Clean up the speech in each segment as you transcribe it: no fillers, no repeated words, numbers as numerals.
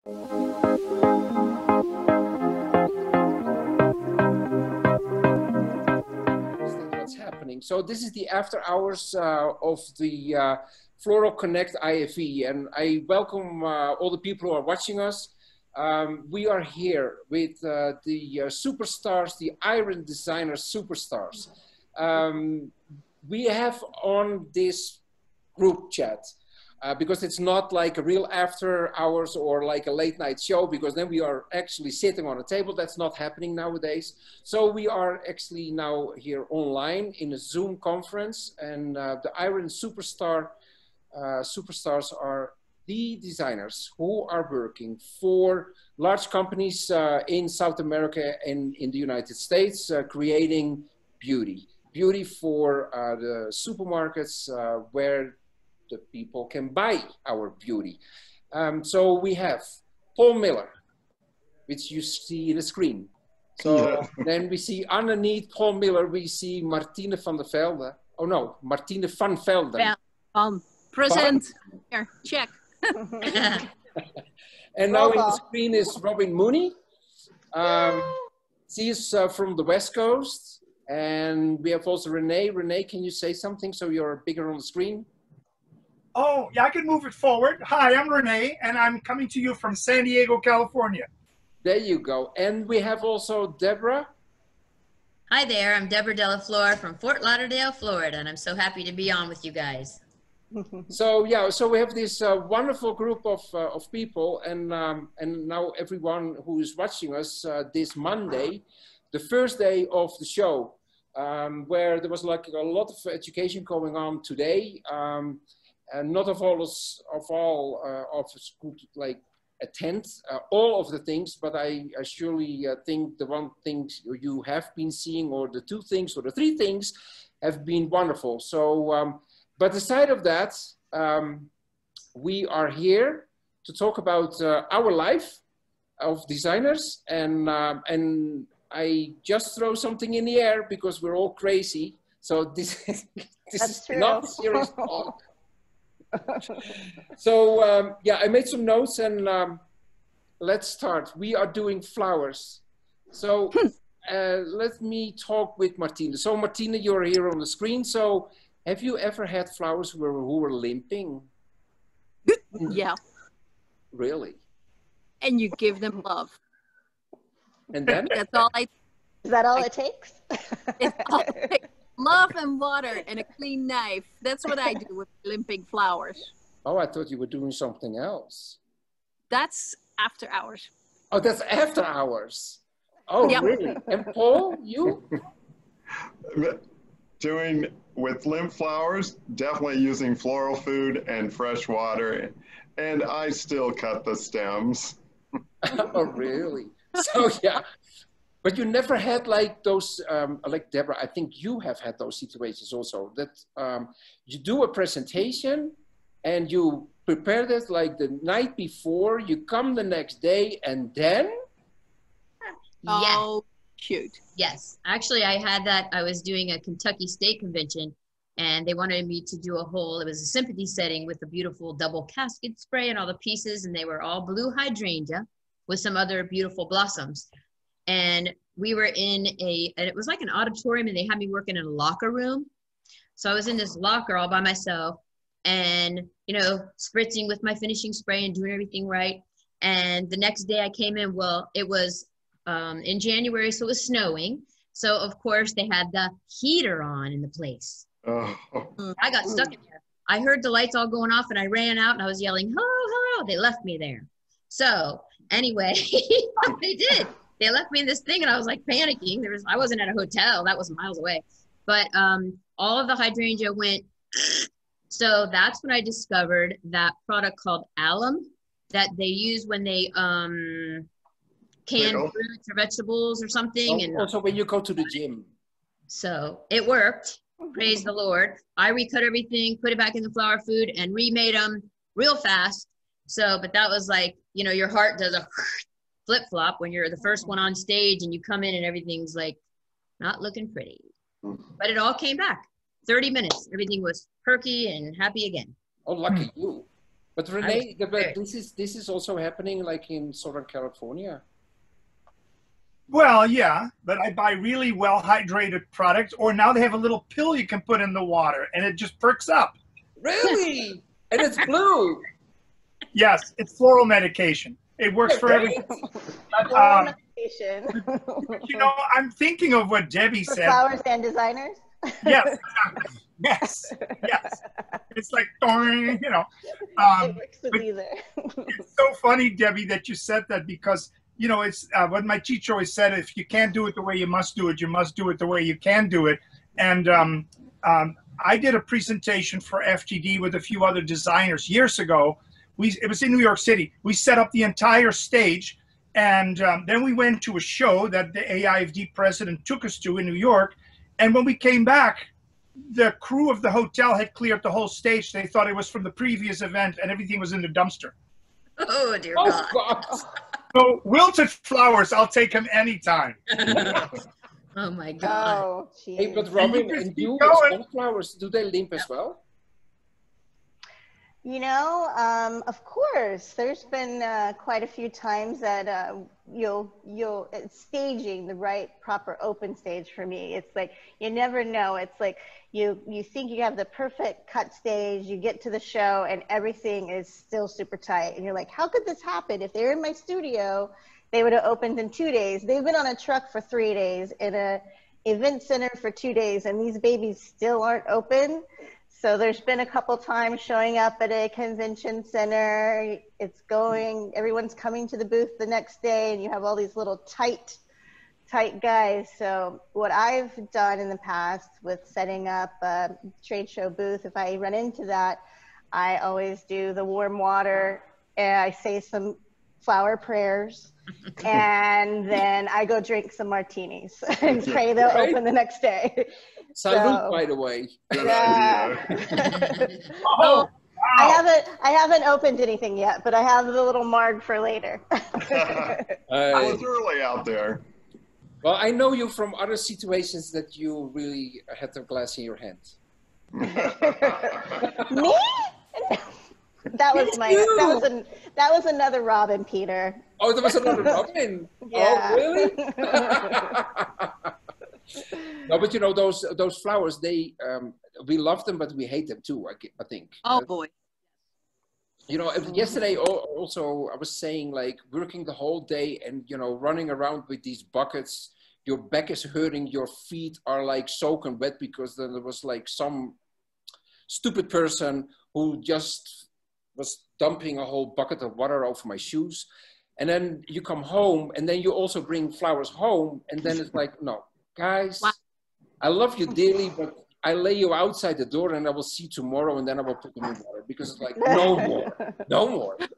What's happening? So this is the after hours of the Floral Connect IFE, and I welcome all the people who are watching us. We are here with the superstars, the Iron Designer Superstars. We have on this group chat, because it's not like a real after hours or like a late night show, because then we are actually sitting on a table. That's not happening nowadays. So we are actually now here online in a Zoom conference, and the Iron Superstars are the designers who are working for large companies in South America and in the United States, creating beauty for the supermarkets where the people can buy our beauty. So we have Paul Miller, which you see in the screen. So then we see underneath Paul Miller, we see Martine van der Velde. Oh no, Martine van Velden. Present. Here, check. And now in the screen is Robin Mooney. She is from the West Coast. And we have also Renee. Renee, can you say something so you're bigger on the screen? Oh, yeah, I can move it forward. Hi, I'm Renee, and I'm coming to you from San Diego, California. There you go. And we have also Deborah. Hi there, I'm Deborah Delafleur from Fort Lauderdale, Florida, and I'm so happy to be on with you guys. So yeah, so we have this wonderful group of people, and now everyone who is watching us this Monday, the first day of the show, where there was like a lot of education going on today. And not of all of us could like attend all of the things, but I surely think the one thing you have been seeing, or the two things, or the three things, have been wonderful. So, but aside of that, we are here to talk about our life of designers, and I just throw something in the air because we're all crazy. So this is not serious talk. So yeah, I made some notes, and let's start. We are doing flowers. So let me talk with Martina. So Martina, you're here on the screen. So have you ever had flowers who were limping? Yeah. Really? And you give them love. And then? That's all I. Is that all it takes? It's all it takes. Love and water and a clean knife. That's what I do with limping flowers. Oh, I thought you were doing something else. That's after hours. Oh, that's after hours. Oh, yep. Really? And Paul, you? Doing with limp flowers, definitely using floral food and fresh water. And I still cut the stems. Oh, really? So, yeah. But you never had like those, like Deborah, I think you have had those situations also, that you do a presentation and you prepare it like the night before, you come the next day, and then? Oh, shoot. Yes, actually I had that. I was doing a Kentucky State Convention, and they wanted me to do it was a sympathy setting with a beautiful double casket spray and all the pieces, and they were all blue hydrangea with some other beautiful blossoms. And we were and it was like an auditorium, and they had me working in a locker room. So I was in this locker all by myself, and, you know, spritzing with my finishing spray and doing everything right. And the next day I came in, well, it was in January, so it was snowing. So of course they had the heater on in the place. Oh. I got stuck in there. I heard the lights all going off, and I ran out and I was yelling, "Hello, hello." They left me there. So anyway, they did. They left me in this thing, and I was like panicking. I wasn't at a hotel, that was miles away. But all of the hydrangea went. So that's when I discovered that product called alum that they use when they can fruits or vegetables or something. And also when you go to the gym. So it worked. Praise the Lord. I recut everything, put it back in the flower food, and remade them real fast. So, but that was like, you know, your heart does a flip-flop when you're the first one on stage and you come in and everything's like not looking pretty. But it all came back. 30 minutes. Everything was perky and happy again. Oh, lucky you. But Renee, but this is also happening like in Southern California. Well, yeah, but I buy really well hydrated products, or now they have a little pill you can put in the water and it just perks up. Really? And it's blue. Yes, it's floral medication. It works for everything. Floral medication. You know, I'm thinking of what Debbie For said. flowers and designers? Yes, exactly. Yes, yes. It's like, you know. It works with either. It's so funny, Debbie, that you said that because, you know, it's what my teacher always said, if you can't do it the way you must do it, you must do it the way you can do it. And I did a presentation for FGD with a few other designers years ago. It was in New York City. We set up the entire stage, and then we went to a show that the AIFD president took us to in New York. And when we came back, the crew of the hotel had cleared the whole stage. They thought it was from the previous event, and everything was in the dumpster. Oh, dear Oh, God. God. So wilted flowers, I'll take them anytime. Oh, my God. Oh, geez. Hey, but Robin, just and keep you, going. sunflowers, do they limp as well? You know, of course, there's been quite a few times that it's staging the right proper open stage for me. It's like, you never know. It's like you think you have the perfect cut stage, you get to the show and everything is still super tight. And you're like, how could this happen? If they were in my studio, they would have opened in 2 days. They've been on a truck for 3 days, in a event center for 2 days, and these babies still aren't open. So there's been a couple times showing up at a convention center, everyone's coming to the booth the next day, and you have all these little tight guys. So what I've done in the past with setting up a trade show booth, if I run into that, I always do the warm water, and I say some flower prayers, and then I go drink some martinis and pray they'll open the next day. Salute, by the way. Yeah. Oh, wow. I haven't opened anything yet, but I have the little marg for later. I was early out there. Well, I know you from other situations that you really had the glass in your hand. Me? That was another Robin, Peter. Oh, there was another Robin. Yeah. Oh, really? No, but you know, those flowers, we love them, but we hate them too, I think. Oh boy. You know, yesterday also I was saying, like, working the whole day and, you know, running around with these buckets, your back is hurting, your feet are like soaking wet because then there was like some stupid person who just was dumping a whole bucket of water over my shoes. And then you come home and then you also bring flowers home. And then it's like, no, guys, I love you dearly, but I lay you outside the door and I will see you tomorrow and then I will put them in water because it's like, no more, no more. But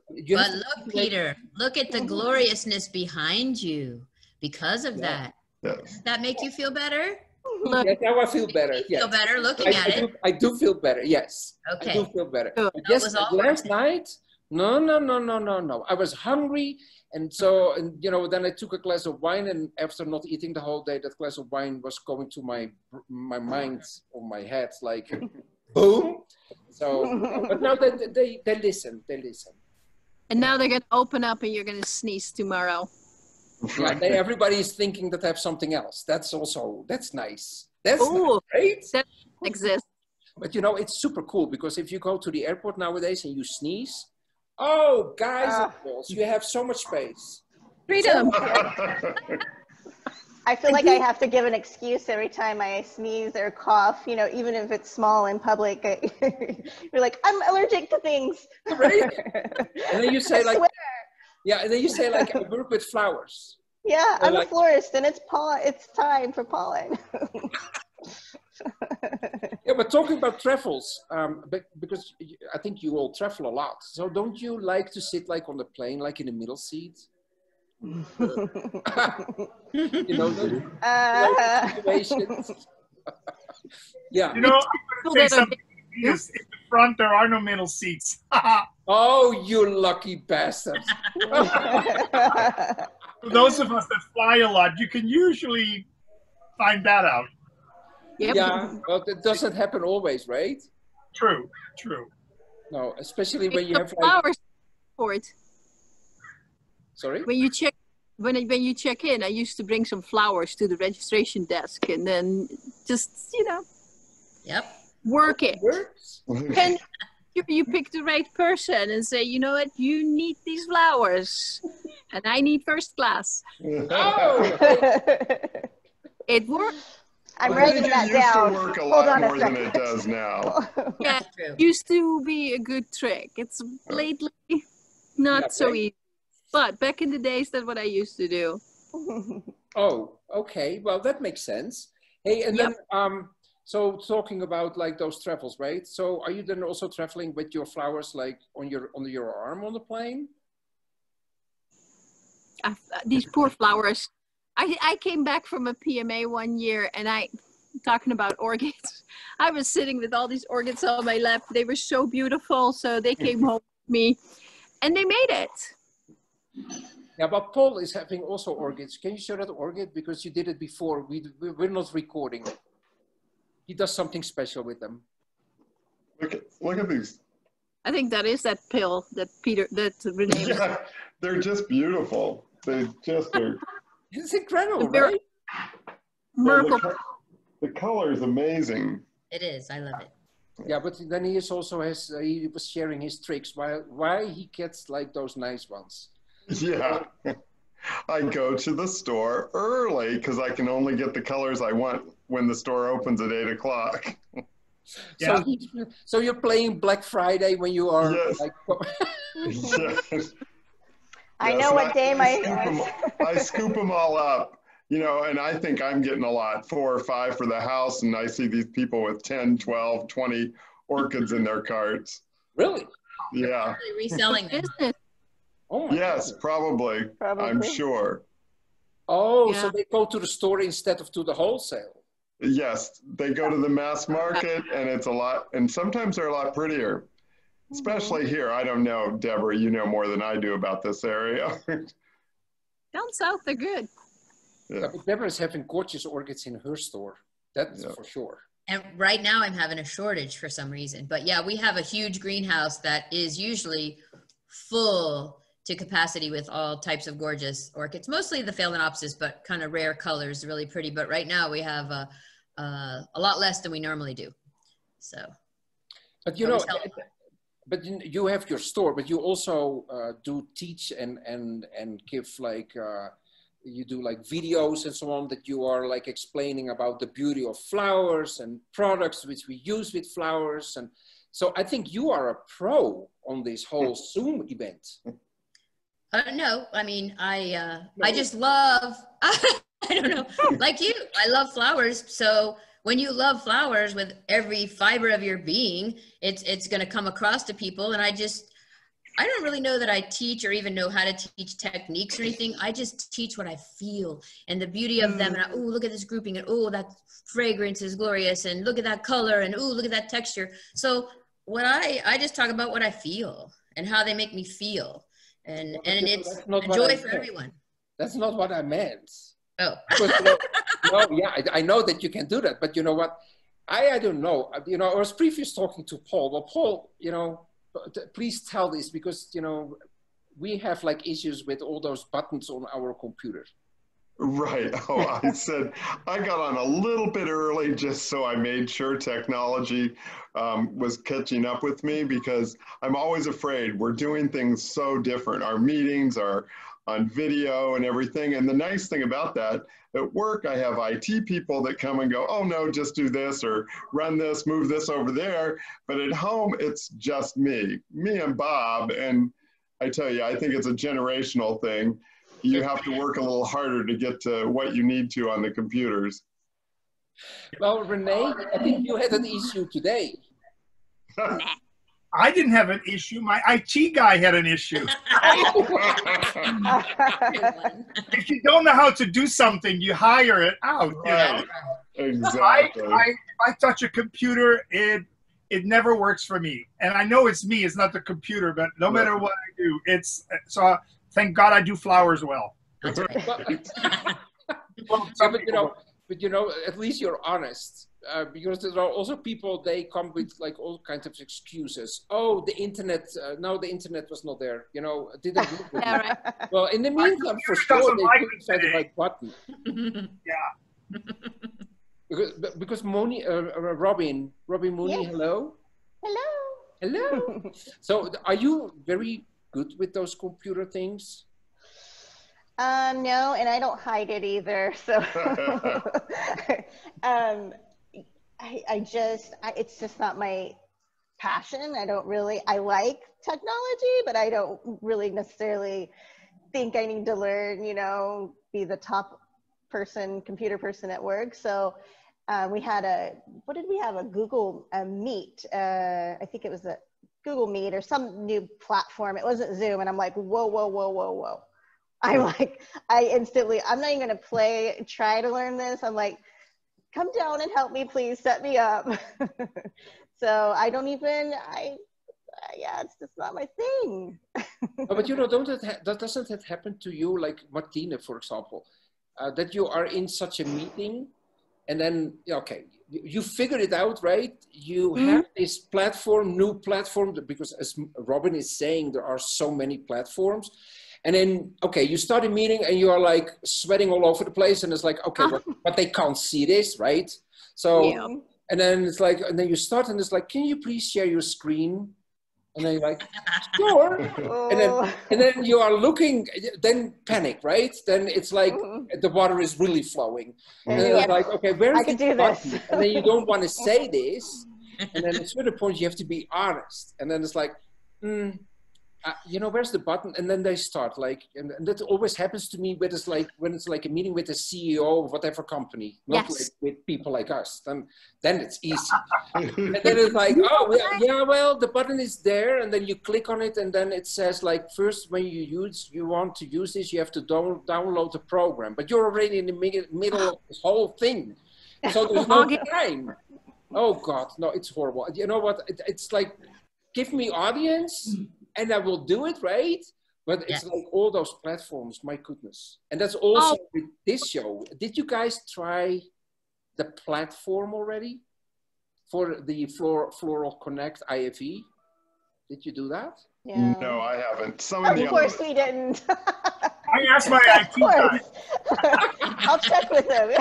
look, Peter, look at the gloriousness behind you because of that. Yes. Does that make you feel better? Yes, now I feel better. Yes. Feel better looking at it. I do feel better. Yes. Okay. I do feel better. Good. But yes, last night, no. I was hungry. And so, you know, then I took a glass of wine, and after not eating the whole day, that glass of wine was going to my mind or my head, like, boom. So, but now they listen. And now they're going to open up and you're going to sneeze tomorrow. Yeah, everybody is thinking that I have something else. That's nice. That's Ooh, great. that exists. But you know, it's super cool because if you go to the airport nowadays and you sneeze, oh, guys and girls, you have so much space. Freedom. I feel like I have to give an excuse every time I sneeze or cough, you know, even if it's small in public. You're like, I'm allergic to things. Right? And then you say like, swear. yeah, and then you say like, I work with flowers. Yeah, I'm like, a florist and it's time for pollen. Yeah, but talking about travels, because I think you all travel a lot. So don't you like to sit like on the plane, like in the middle seat? You know, those situations. Yeah. You know, I'm going to say something. In the front, there are no middle seats. Oh, you lucky bastards. For those of us that fly a lot, you can usually find that out. Yep. Yeah, but it doesn't happen always, right? True. No, especially when Pick you up have like, flowers for it. sorry? When you check in, I used to bring some flowers to the registration desk and then just, Yep. work it. Works? And you pick the right person and say, you know what, you need these flowers and I need first class. Oh! It worked. I'm I writing think that it used down. to work a Hold lot on a more than second. it does now. Yeah, That's true. used to be a good trick. It's lately not Yeah, so right. easy. But back in the days, that's what I used to do. Oh, okay. Well, that makes sense. Hey, and Yep. then, so talking about like those travels, right? So are you then also traveling with your flowers like on your arm on the plane? These poor flowers. I came back from a PMA one year and talking about orchids, I was sitting with all these orchids on my lap. They were so beautiful. So they came home with me and they made it. Yeah, but Paul is having also orchids. Can you show that orchid? Because you did it before. We're not recording. He does something special with them. Look at these. I think that is that pill that Renee was. Yeah, they're just beautiful. They just are. It's incredible, They're- right? Merkle. The color is amazing. It is. I love it. Yeah, but then he is also he was sharing his tricks why he gets like those nice ones. Yeah. I go to the store early because I can only get the colors I want when the store opens at 8 o'clock. Yeah. So you're playing Black Friday when you are Yes. like. Yes. I Yes, know and what day I scoop them all up, and I think I'm getting a lot, 4 or 5 for the house, and I see these people with 10, 12, 20 orchids in their carts. Really? Yeah. Really reselling them. Business. Oh my Yes, goodness. probably. I'm Probably. sure. Oh, Yeah. so they go to the store instead of to the wholesale. Yes, they go to the mass market, and it's a lot, and sometimes they're a lot prettier. Especially here. I don't know, Deborah, you know more than I do about this area. Down south, they're good. Yeah, Yeah. but Deborah's having gorgeous orchids in her store. That's Yeah. for sure. And right now I'm having a shortage for some reason. But yeah, we have a huge greenhouse that is usually full to capacity with all types of gorgeous orchids, mostly the Phalaenopsis, but kind of rare colors, really pretty. But right now we have a lot less than we normally do. So. But you know, but you have your store, but you also do teach and give like, you do like videos and so on that you are like explaining about the beauty of flowers and products which we use with flowers. And so I think you are a pro on this whole Zoom event. No, I mean, I just love, I don't know, like you, I love flowers. So when you love flowers with every fiber of your being, it's going to come across to people. And I don't really know that I teach or even know how to teach techniques or anything. I just teach what I feel and the beauty of them. And oh, look at this grouping, and oh, that fragrance is glorious, and look at that color, and oh, look at that texture. So what I just talk about what I feel and how they make me feel. And it's a joy for everyone. That's not what I meant. Oh. Because, no, yeah, I know that you can do that, but you know what? I don't know. I was previously talking to Paul. Well, Paul, please tell this because, we have like issues with all those buttons on our computer. Right. Oh, I said I got on a little bit early just so I made sure technology was catching up with me because I'm always afraid we're doing things so different. Our meetings are on video and everything. And the nice thing about that, at work, I have IT people that come and go, oh no, just do this or run this, move this over there. But at home, it's just me and Bob. And I tell you, I think it's a generational thing. You have to work a little harder to get to what you need to on the computers. Well, Renee, I think you had an issue today. I didn't have an issue. My IT guy had an issue. If you don't know how to do something, you hire it out. Right. Exactly. I touch a computer, it never works for me. And I know it's me, it's not the computer, but no matter what I do, so thank God I do flowers well. That's right. But, but you know, at least you're honest. Because there are also people, they come with like all kinds of excuses. Oh, the internet, no, the internet was not there. You know, it didn't work with Yeah, me. right. Well, in the meantime, for sure, doesn't they like couldn't it find the today. right button. Yeah. Because Moni, Robin Mooney, Yes. hello. Hello. Hello. So are you very good with those computer things? No, and I don't hide it either. So, it's just not my passion. I like technology, but I don't really necessarily think I need to learn, be the top computer person at work. So we had what did we have? A Google Meet. I think it was a Google Meet or some new platform. It wasn't Zoom. And I'm like, whoa, whoa, whoa, whoa, whoa. I'm not even going to try to learn this. I'm like, come down and help me, please, set me up. So it's just not my thing. But you know, doesn't that happen to you, like Martine, for example, that you are in such a meeting and then, okay, you figure it out, right? You have this new platform, because as Robin is saying, there are so many platforms. And then, okay, you start a meeting and you are like sweating all over the place. And it's like, okay, but they can't see this, right? So, and then it's like, and then you start and it's like, can you please share your screen? And then you're like, sure. And then you are looking, then panic, right? Then it's like the water is really flowing. And then it's like, okay, where is the button? And then you don't want to say this. And then at a certain point, you have to be honest. And then it's like, you know, where's the button? And then they start like, and that always happens to me when it's like a meeting with the CEO of whatever company, not like with people like us. Then it's easy. And then it's like, oh yeah, well, the button is there, and then you click on it, and then it says like, first when you want to use this, you have to download the program, but you're already in the middle of this whole thing, so there's no time. Oh God, no, it's horrible. You know what? It's like, give me audience. And I will do it, right? But it's like all those platforms, my goodness. And that's also with this show. Did you guys try the platform already for the Floral Connect IFE? Did you do that? Yeah. No, I haven't. Of course we didn't. I asked my IT guy. I'll check with him.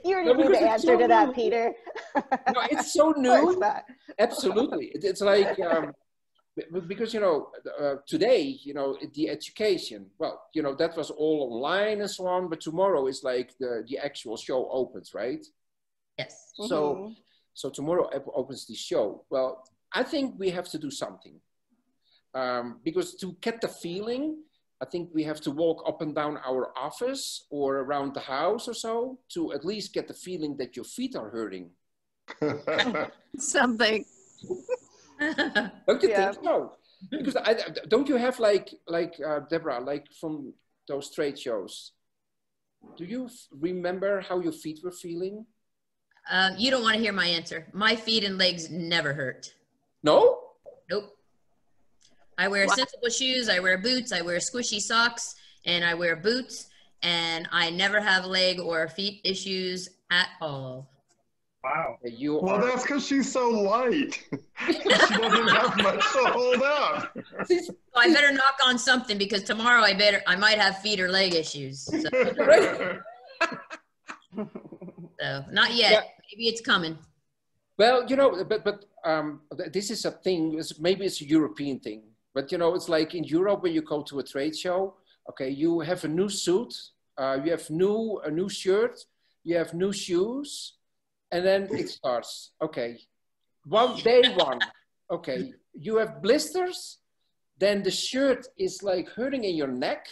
You already knew the answer to that, Peter. No, it's so new. Absolutely. It's like, because, you know, today, you know, the education, well, you know, that was all online and so on, but tomorrow is like the actual show opens, right? Yes. So tomorrow opens the show. Well, I think we have to do something. Because to get the feeling, I think we have to walk up and down our office or around the house or so to at least get the feeling that your feet are hurting. Something. Don't you think so? Because don't you have like Deborah, like from those trade shows? Do you remember how your feet were feeling? You don't want to hear my answer. My feet and legs never hurt. No? Nope. I wear sensible shoes, I wear boots, I wear squishy socks, and I wear boots, and I never have leg or feet issues at all. Wow. Well, that's because she's so light. She doesn't have much to hold up. So I better knock on something, because tomorrow I might have feet or leg issues. So, so not yet. Yeah. Maybe it's coming. Well, you know, but this is a thing. Maybe it's a European thing. But, you know, it's like in Europe when you go to a trade show, okay, you have a new suit, you have a new shirt, you have new shoes, and then it starts. Okay, day one, okay, you have blisters, then the shirt is like hurting in your neck.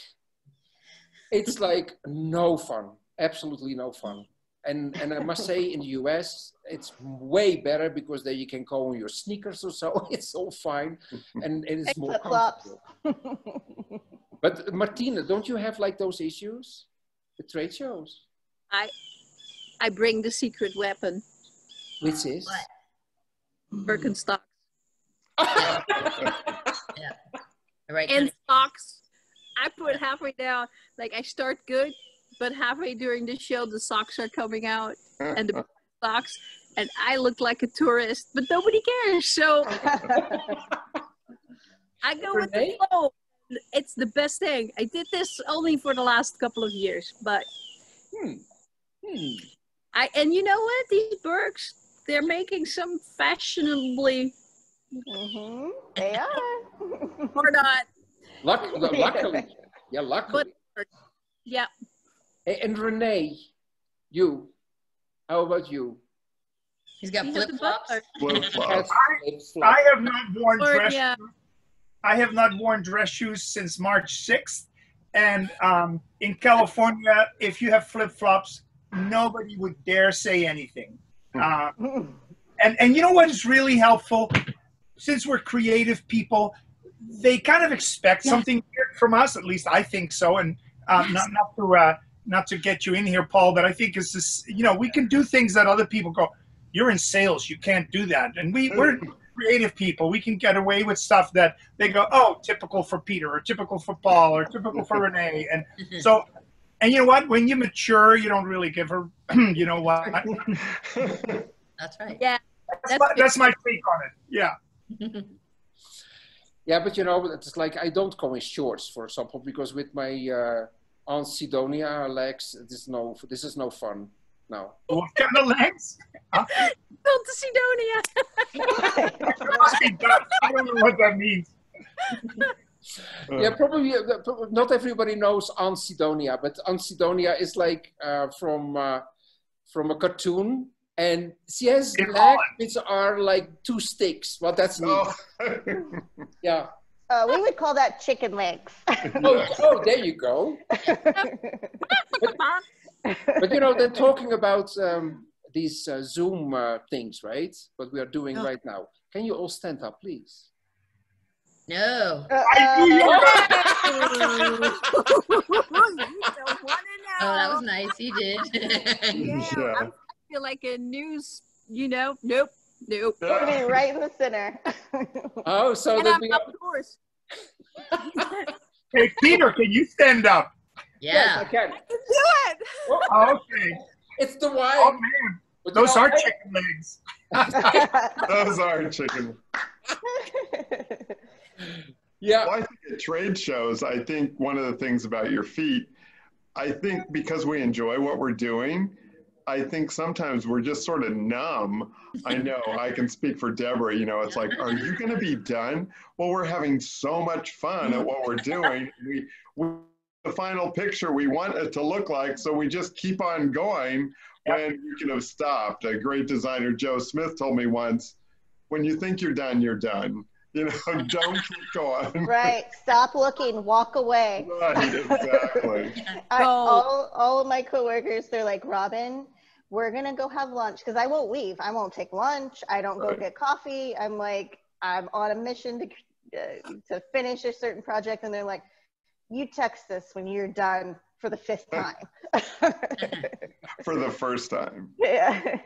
It's like no fun, absolutely no fun. And I must say in the US, it's way better because there you can go on your sneakers or so. It's all fine. And it's more comfortable. But Martina, don't you have like those issues with trade shows? I bring the secret weapon. Which is? Birkenstocks. Yeah. Right. And socks. I put halfway down, like I start good, but halfway during the show, the socks are coming out and the socks, and I look like a tourist, but nobody cares. So I go with the flow. It's the best thing. I did this only for the last couple of years, but and you know what? These Bergs, they're making some fashionably. They are. Or not. Luckily. Yeah, luckily. But, yeah. Hey, and Renee, you. How about you? He's got flip-flops. Flip-flops. I have not worn dress Yeah. shoes. I have not worn dress shoes since March 6th. And in California, if you have flip-flops, nobody would dare say anything. And you know what is really helpful? Since we're creative people, they kind of expect something weird from us. At least I think so. And not to get you in here, Paul, but I think it's this. You know, we can do things that other people go, "You're in sales, you can't do that." And we're creative people. We can get away with stuff that they go, "Oh, typical for Peter, or typical for Paul, or typical for Renee." And so, and you know what? When you mature, you don't really give her. You know what? That's right. Yeah. That's my take on it. Yeah. Yeah, but you know, it's like I don't go in shorts, for example, because with my Aunt Sidonia legs, this is no fun. No. What kind of legs? Don't Sidonia. I don't know what that means. Yeah, probably not everybody knows Aunt Sidonia, but Aunt Sidonia is like from a cartoon, and she has legs which are like two sticks. Well, that's me. Yeah. We would call that chicken legs. Oh, there you go. But you know, they're talking about these Zoom things, right? What we are doing right now. Can you all stand up, please? No. Oh, that was nice. He did. I feel like a news, nope. Put me right in the center. Oh, so And that I'm we of course. Hey, Peter, can you stand up? Yeah. Yes, I can. Do it. Oh, Okay. it's the wine. Oh, man. But Those you know, are chicken legs. Those are chicken. Yeah. Well, I think at trade shows, I think one of the things about your feet, I think because we enjoy what we're doing, I think sometimes we're just sort of numb. I know I can speak for Deborah, you know, it's like, are you going to be done? Well, we're having so much fun at what we're doing. We the final picture we want it to look like, so we just keep on going when we could have stopped. A great designer, Joe Smith, told me once, when you think you're done, you're done. You know, don't keep going. Right. Stop looking. Walk away. Right, exactly. All of my coworkers, they're like, Robin, we're going to go have lunch because I won't leave. I won't take lunch. I don't go get coffee. I'm like, I'm on a mission to finish a certain project. And they're like, you text us when you're done for the 5th time. For the first time. Yeah.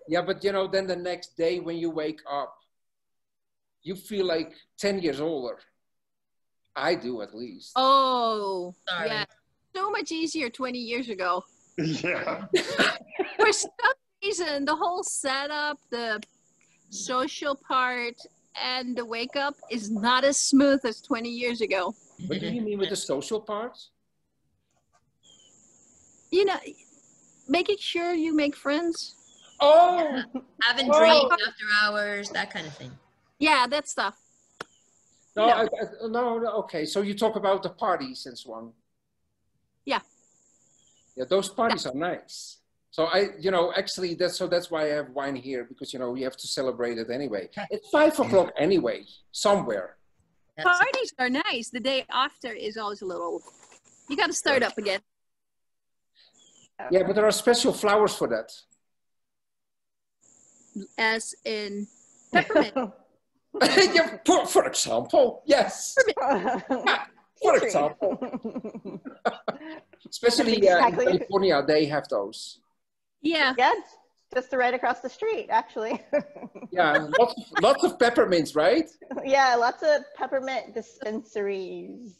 Yeah, but you know, then the next day when you wake up, you feel like 10 years older. I do, at least. Oh, Sorry. yeah. So much easier 20 years ago. Yeah. For some reason, the whole setup, the social part, and the wake up is not as smooth as 20 years ago. What do you mean with the social part? You know, making sure you make friends. Oh! Having drinks after hours, that kind of thing. Yeah, that stuff. No, no, okay. So you talk about the parties and so on. Yeah. Yeah, those parties are nice. So actually that's why I have wine here, because, you know, we have to celebrate it anyway. It's 5 o'clock anyway, somewhere. Parties are nice. The day after is always a little, you got to start up again. Yeah, but there are special flowers for that. As in peppermint. Yeah, for example, yes. Yeah, for example. Especially in California, they have those. Yeah. Yeah, just right across the street, actually. Yeah, lots of peppermints, right? Yeah, lots of peppermint dispensaries.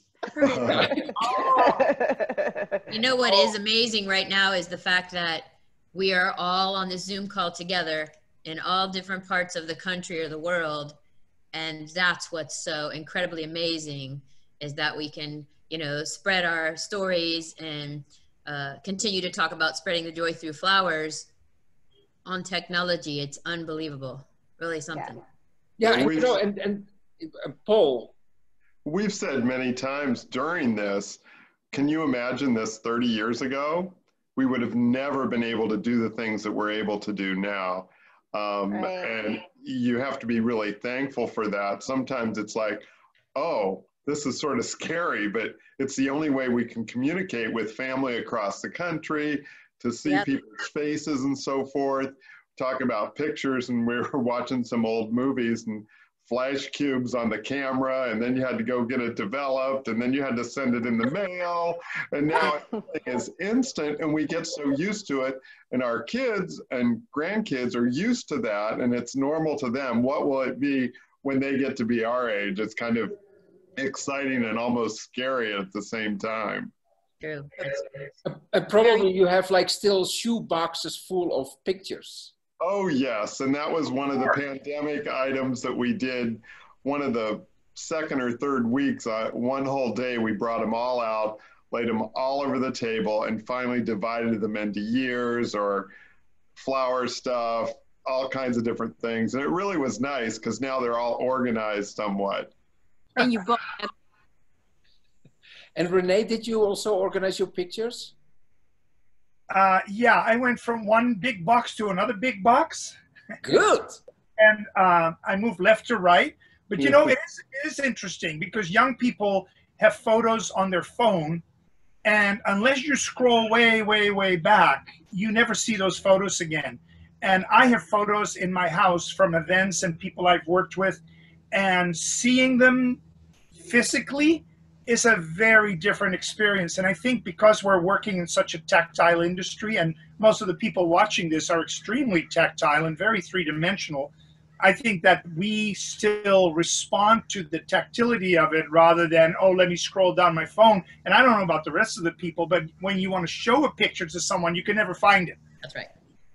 You know what is amazing right now is the fact that we are all on this Zoom call together in all different parts of the country or the world. And that's what's so incredibly amazing, is that we can, you know, spread our stories and continue to talk about spreading the joy through flowers on technology. It's unbelievable. Really something. Yeah, and, you know, and Paul. We've said many times during this, can you imagine this 30 years ago? We would have never been able to do the things that we're able to do now. And you have to be really thankful for that. Sometimes it's like, oh, this is sort of scary, but it's the only way we can communicate with family across the country, to see people's faces and so forth. Talk about pictures, and we were watching some old movies and flash cubes on the camera, and then you had to go get it developed, and then you had to send it in the mail, and now everything is instant, and we get so used to it, and our kids and grandkids are used to that, and it's normal to them. What will it be when they get to be our age? It's kind of exciting and almost scary at the same time. True. Probably you have like still shoe boxes full of pictures. Oh, yes. And that was one of the pandemic items that we did. One of the second or third weeks, one whole day, we brought them all out, laid them all over the table, and finally divided them into years or flower stuff, all kinds of different things. And it really was nice because now they're all organized somewhat. And you bought. And Renee, did you also organize your pictures? Yeah, I went from one big box to another big box. Good. And I moved left to right. But you know, it is interesting because young people have photos on their phone, and unless you scroll way, way, way back, you never see those photos again. And I have photos in my house from events and people I've worked with, and seeing them physically is a very different experience. And I think because we're working in such a tactile industry, and most of the people watching this are extremely tactile and very three-dimensional, I think that we still respond to the tactility of it rather than, oh, let me scroll down my phone. And I don't know about the rest of the people, but when you want to show a picture to someone, you can never find it. That's right.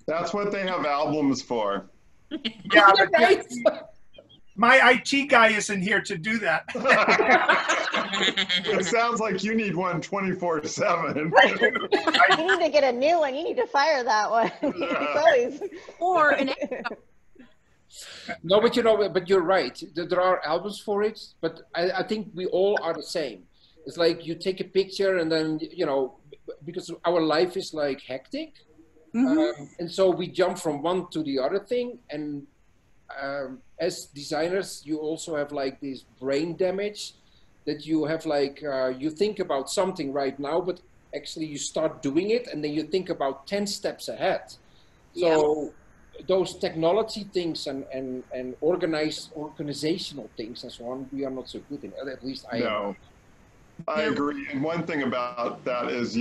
That's what they have albums for. Yeah, but right. My IT guy isn't here to do that. It sounds like you need one 24/7. You need to get a new one. You need to fire that one. It's always... Or an No, but you know, but you're right. There are albums for it, but I think we all are the same. It's like you take a picture and then, you know, because our life is like hectic. And so we jump from one to the other thing. And as designers, you also have like this brain damage that you have like, you think about something right now, but actually you start doing it and then you think about 10 steps ahead. So those technology things and organizational things and so on, we are not so good in. At least I am. I agree. And one thing about that is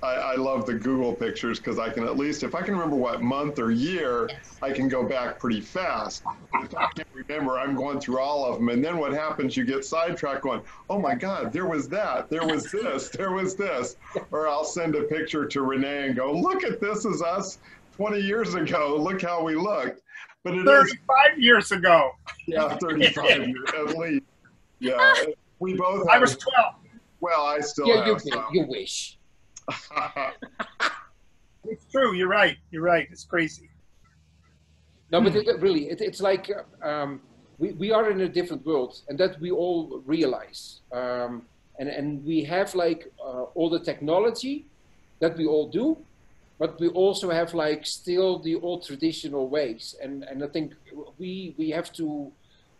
I love the Google pictures because I can at least, if I can remember what month or year, I can go back pretty fast. If I can't remember, I'm going through all of them. And then what happens, you get sidetracked going, oh my God, there was that, there was this, there was this. Or I'll send a picture to Renee and go, look at this is us 20 years ago. Look how we looked. But it 35 years ago. Yeah, 35 years at least. Yeah, we both. I was 12. Well, I still have some. You wish. It's true. You're right. You're right. It's crazy. No, but it's like we are in a different world, and that we all realize. And we have like all the technology that we all do, but we also have like still the old traditional ways. And I think we have to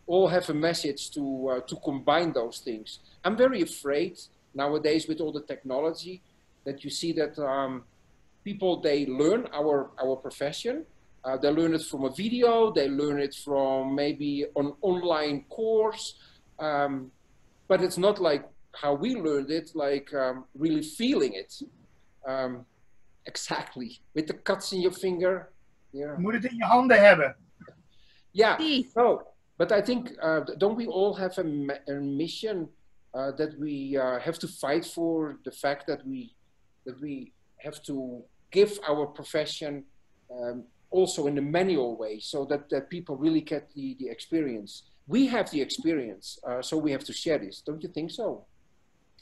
all have a message to combine those things. I'm very afraid nowadays with all the technology that you see that people, they learn our profession. They learn it from a video, they learn it from maybe an online course, but it's not like how we learned it, like really feeling it. Exactly, with the cuts in your finger. Yeah. Moet het in je handen hebben. Yeah, no, but I think, don't we all have a mission that we have to fight for, the fact that we have to give our profession also in the manual way, so that people really get the experience. We have the experience, so we have to share this. Don't you think so?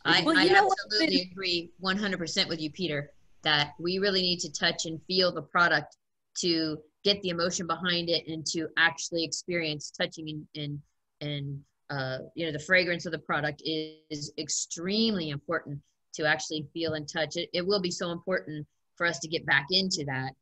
I you know what? absolutely agree 100% with you, Peter, that we really need to touch and feel the product to get the emotion behind it and to actually experience touching and you know, the fragrance of the product is extremely important to actually feel and touch it. It will be so important for us to get back into that,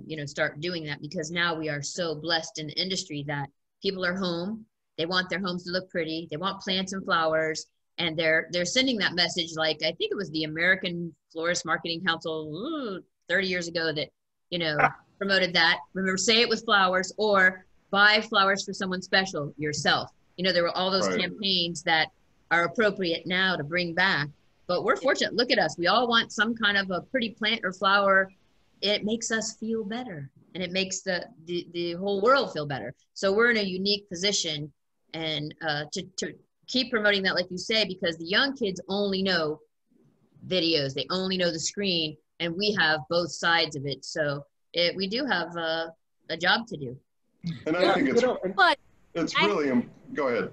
you know, start doing that, because now we are so blessed in the industry that people are home. They want their homes to look pretty. They want plants and flowers, and they're sending that message. Like, I think it was the American Florist Marketing Council 30 years ago that, you know, promoted that. Remember, say it with flowers, or buy flowers for someone special yourself. You know, there were all those campaigns that are appropriate now to bring back. But we're fortunate. Look at us. We all want some kind of a pretty plant or flower. It makes us feel better, and it makes the whole world feel better. So we're in a unique position, and to keep promoting that, like you say, because the young kids only know videos. They only know the screen, and we have both sides of it. So we do have a job to do. And I think But it's really, go ahead.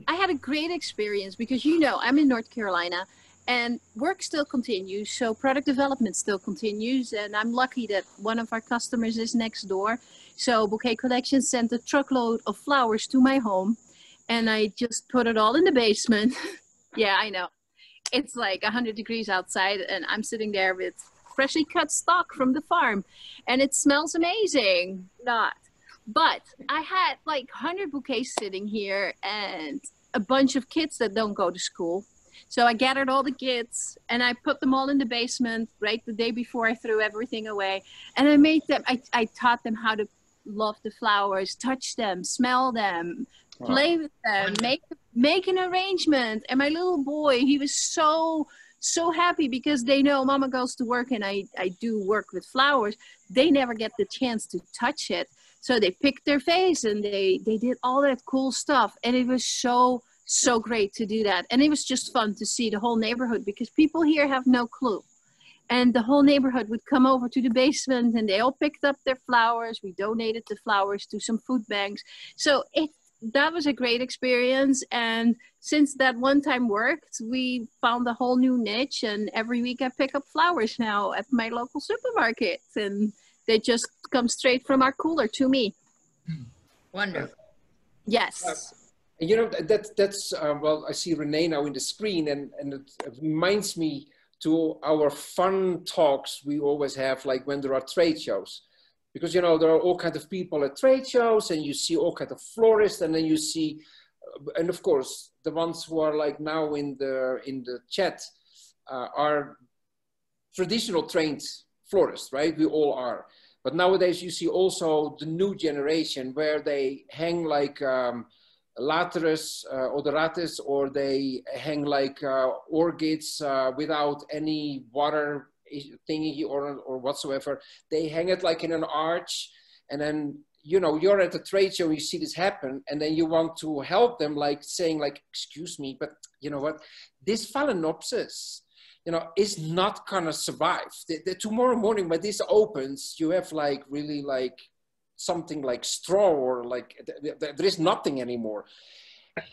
I had a great experience because, you know, I'm in North Carolina and work still continues. So product development still continues. And I'm lucky that one of our customers is next door. So Bouquet Collection sent a truckload of flowers to my home, and I just put it all in the basement. Yeah, I know. It's like 100 degrees outside, and I'm sitting there with freshly cut stalk from the farm, and it smells amazing. Not. But I had like 100 bouquets sitting here and a bunch of kids that don't go to school. So I gathered all the kids and I put them all in the basement right the day before I threw everything away. And I made them, I taught them how to love the flowers, touch them, smell them, play with them, make an arrangement. And my little boy, he was so happy because they know Mama goes to work and I do work with flowers. They never get the chance to touch it. So they picked their face and they did all that cool stuff. And it was so great to do that. And it was just fun to see the whole neighborhood, because people here have no clue. And the whole neighborhood would come over to the basement and they all picked up their flowers. We donated the flowers to some food banks. So that was a great experience. And since that one time worked, we found a whole new niche. And every week I pick up flowers now at my local supermarket. And they just come straight from our cooler to me. Wonderful. Yes. You know, that's well, I see Renee now in the screen, and it reminds me to our fun talks we always have, like when there are trade shows. Because, you know, there are all kinds of people at trade shows, and you see all kinds of florists, and then you see, and of course, the ones who are like now in the chat are traditional trained florists, right? We all are. But nowadays you see also the new generation where they hang like lateris odoratis, or they hang like orchids without any water thingy or whatsoever. They hang it like in an arch, and then, you know, you're at a trade show, you see this happen, and then you want to help them, like saying like, excuse me, but you know what, this phalaenopsis, you know, is not gonna survive. The tomorrow morning when this opens, you have like really like something like straw, or like there is nothing anymore.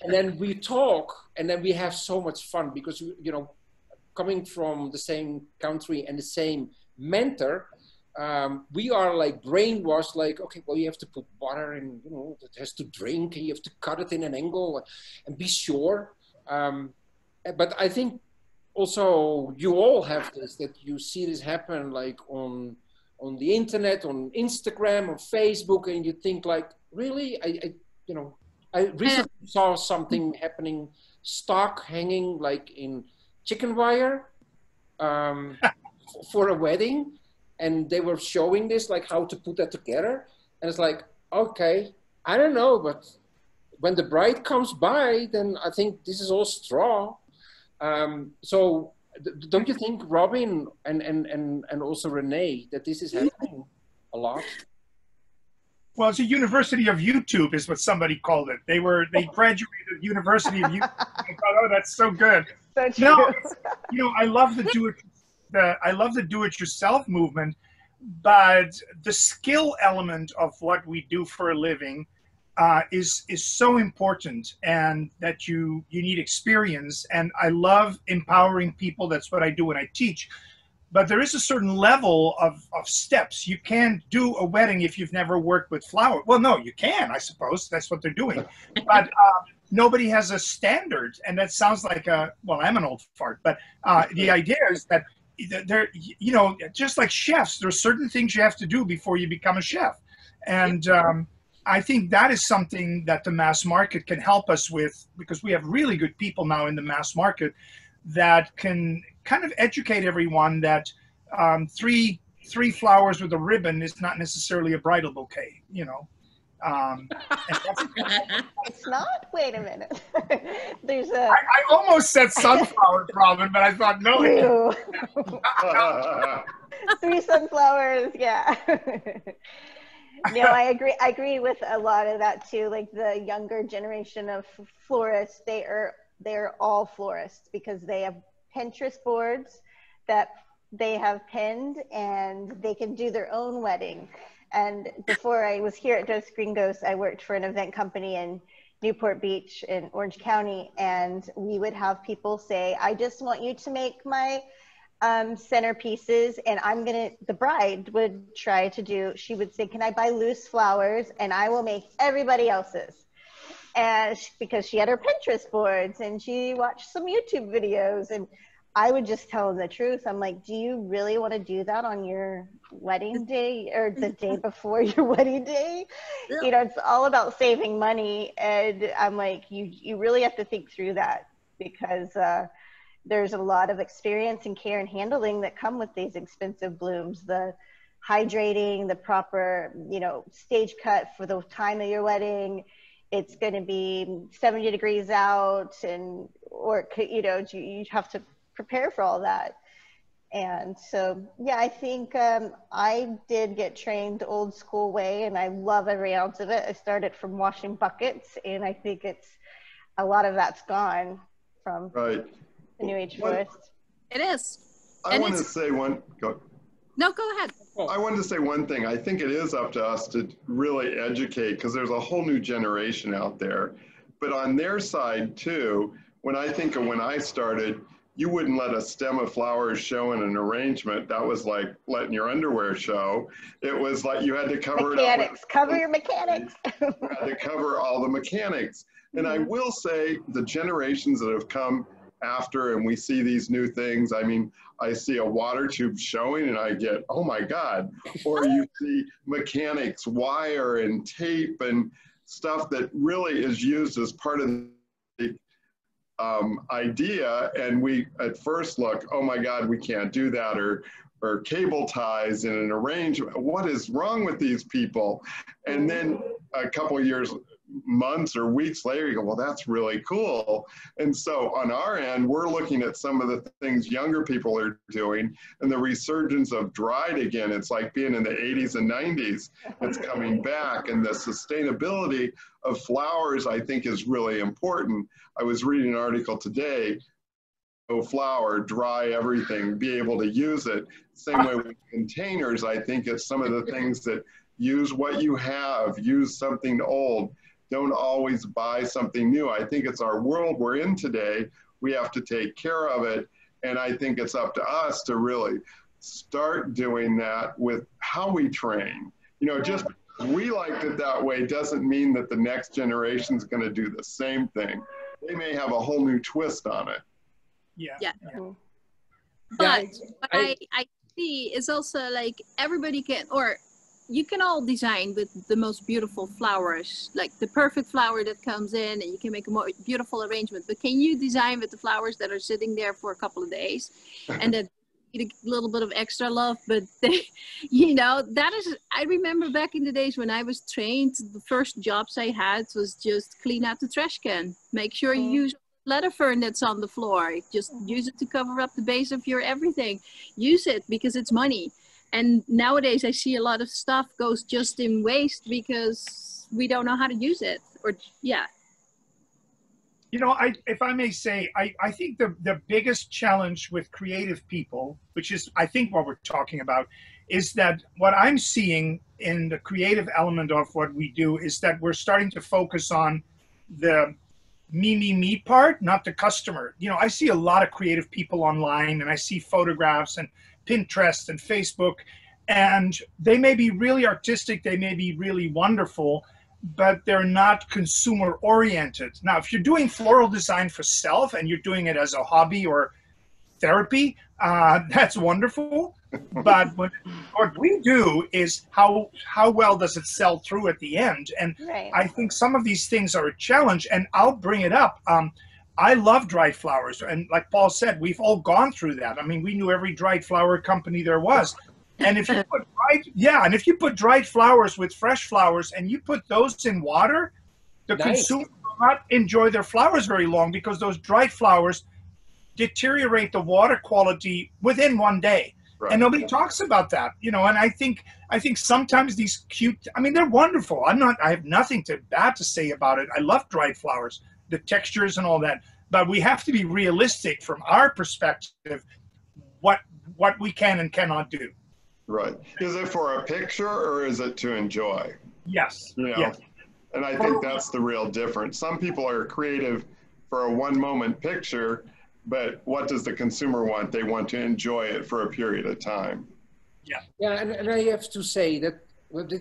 And then we talk, and then we have so much fun, because, you know, coming from the same country and the same mentor, we are like brainwashed, like, okay, well, you have to put water in, you know, it has to drink, and you have to cut it in an angle and be sure. But I think also you all have this, that you see this happen like on the internet, on Instagram, on Facebook, and you think like, really? I recently saw something happening, stock hanging like in chicken wire for a wedding, and they were showing this, like how to put that together. And it's like, okay, I don't know, but when the bride comes by, then I think this is all straw. So don't you think, Robin and also Renee, that this is happening a lot? Well, it's a University of YouTube is what somebody called it. They graduated University of YouTube. I thought, oh, that's so good. So true. No, you know, I love the do-it-yourself movement, but the skill element of what we do for a living is so important, and that you need experience. And I love empowering people. That's what I do when I teach. But there is a certain level of steps. You can't do a wedding if you've never worked with flower. Well, no, you can, I suppose. That's what they're doing. But nobody has a standard. And that sounds like well, I'm an old fart. But the idea is that there, you know, just like chefs, there are certain things you have to do before you become a chef. And I think that is something that the mass market can help us with, because we have really good people now in the mass market that can kind of educate everyone that three flowers with a ribbon is not necessarily a bridal bouquet, you know. It's not? Wait a minute. There's a... I almost said sunflower, Robin, but I thought, no. Ew. 3 sunflowers, yeah. No, I agree with a lot of that too. Like the younger generation of florists, they're all florists because they have Pinterest boards that they have pinned, and they can do their own wedding. And before I was here at Dos Gringos, I worked for an event company in Newport Beach in Orange County, and we would have people say, I just want you to make my centerpieces, and the bride would try to do, she would say, can I buy loose flowers, and I will make everybody else's. And because she had her Pinterest boards and she watched some YouTube videos, and I would just tell them the truth. I'm like, do you really want to do that on your wedding day or the day before your wedding day? Yeah. You know, it's all about saving money. And I'm like, you really have to think through that, because there's a lot of experience and care and handling that come with these expensive blooms. The hydrating, the proper, you know, stage cut for the time of your wedding. It's going to be 70 degrees out, or you know, you have to prepare for all that. And so, yeah, I think I did get trained the old school way, and I love every ounce of it. I started from washing buckets, and I think a lot of that's gone from the New Age florist. It is. I want to say one. No, go ahead. I wanted to say one thing. I think it is up to us to really educate, because there's a whole new generation out there. But on their side too, when I think of when I started, you wouldn't let a stem of flowers show in an arrangement. That was like letting your underwear show. It was like you had to cover mechanics. Cover your mechanics. You had to cover all the mechanics. And I will say the generations that have come after, and we see these new things. I mean, I see a water tube showing and I get, oh my God. Or you see mechanics, wire and tape and stuff that really is used as part of the idea. And we at first look, oh my God, we can't do that. Or cable ties in an arrangement. What is wrong with these people? And then a couple of years, months or weeks later, you go, well, that's really cool. And so on our end, we're looking at some of the things younger people are doing, and the resurgence of dried again. It's like being in the 80s and 90s. It's coming back, and the sustainability of flowers, I think, is really important. I was reading an article today, flower, dry everything, be able to use it. Same way with containers, I think it's some of the things that use what you have, use something old. Don't always buy something new. I think it's our world we're in today. We have to take care of it. And I think it's up to us to really start doing that with how we train. You know, just because we liked it that way doesn't mean that the next generation is going to do the same thing. They may have a whole new twist on it. Yeah. But what I see is also like everybody can, or you can all design with the most beautiful flowers, like the perfect flower that comes in, and you can make a more beautiful arrangement. But can you design with the flowers that are sitting there for a couple of days and that need a little bit of extra love? But they, you know, that is, I remember back in the days when I was trained, the first jobs I had was just clean out the trash can. Make sure you use leather fern that's on the floor. Just use it to cover up the base of your everything. Use it because it's money. And nowadays I see a lot of stuff goes just in waste because we don't know how to use it. Or yeah. You know, if I may say, I think the biggest challenge with creative people, which is I think what we're talking about, is that what I'm seeing in the creative element of what we do is that we're starting to focus on the me part, not the customer. You know, I see a lot of creative people online, and I see photographs and Pinterest and Facebook, and they may be really artistic, they may be really wonderful, but they're not consumer oriented. Now, if you're doing floral design for self and you're doing it as a hobby or therapy, that's wonderful. But what we do is how well does it sell through at the end? And Right. I think some of these things are a challenge, and I'll bring it up. I love dried flowers, and like Paul said, we've all gone through that. I mean, we knew every dried flower company there was. And if you put dried flowers with fresh flowers and you put those in water, the consumer will not enjoy their flowers very long, because those dried flowers deteriorate the water quality within one day. Right. And nobody talks about that, you know. And I think sometimes these cute, I mean, they're wonderful. I have nothing bad to say about it. I love dried flowers, the textures and all that. But we have to be realistic from our perspective, what we can and cannot do. Right. Is it for a picture or is it to enjoy? Yes. You know? Yes. And I think that's the real difference. Some people are creative for a one-moment picture, but what does the consumer want? They want to enjoy it for a period of time. Yeah. Yeah, and I have to say that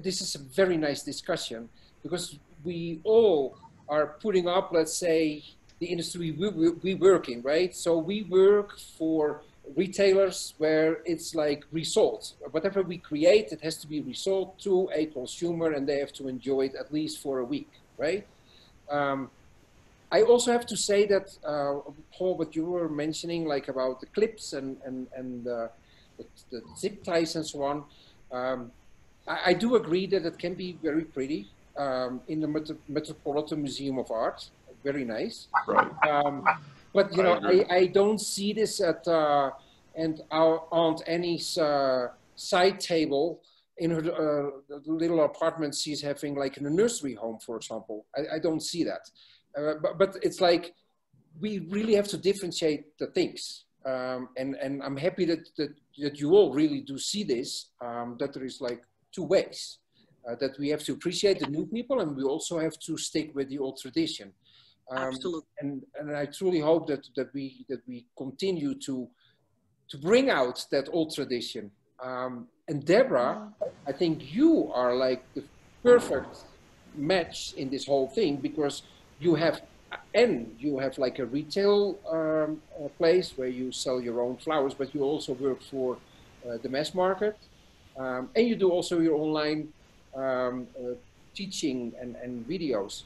this is a very nice discussion, because we all are putting up, let's say, the industry we work in, right? So we work for retailers where it's like resold. Whatever we create, it has to be resold to a consumer, and they have to enjoy it at least for a week, right? I also have to say that, Paul, what you were mentioning, like about the clips and the zip ties and so on, I do agree that it can be very pretty in the Metropolitan Museum of Art, very nice. Right. But you know, I don't see this at and our Aunt Annie's side table in her little apartment she's having, like in a nursery home, for example. I don't see that. But it's like we really have to differentiate the things. And I'm happy that you all really do see this, that there is like two ways. That we have to appreciate the new people, and we also have to stick with the old tradition. Absolutely. And I truly hope that we continue to bring out that old tradition. And Deborah, I think you are like the perfect match in this whole thing, because you have like a retail place where you sell your own flowers, but you also work for the mass market, and you do also your online teaching and videos.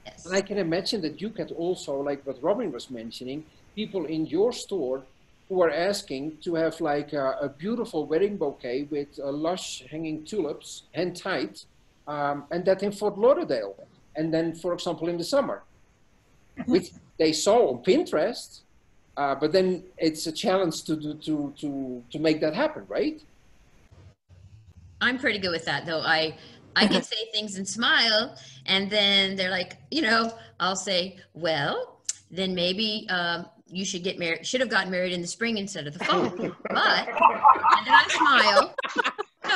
Yes. And I can imagine that you can also, like what Robin was mentioning, people in your store who are asking to have like a beautiful wedding bouquet with lush hanging tulips, hand tied, and that in Fort Lauderdale. And then, for example, in the summer, which they saw on Pinterest, but then it's a challenge to make that happen, right? I'm pretty good with that, though. I can say things and smile, and then they're like, you know, I'll say, well, then maybe you should get married. Should have gotten married in the spring instead of the fall. But and then I smile.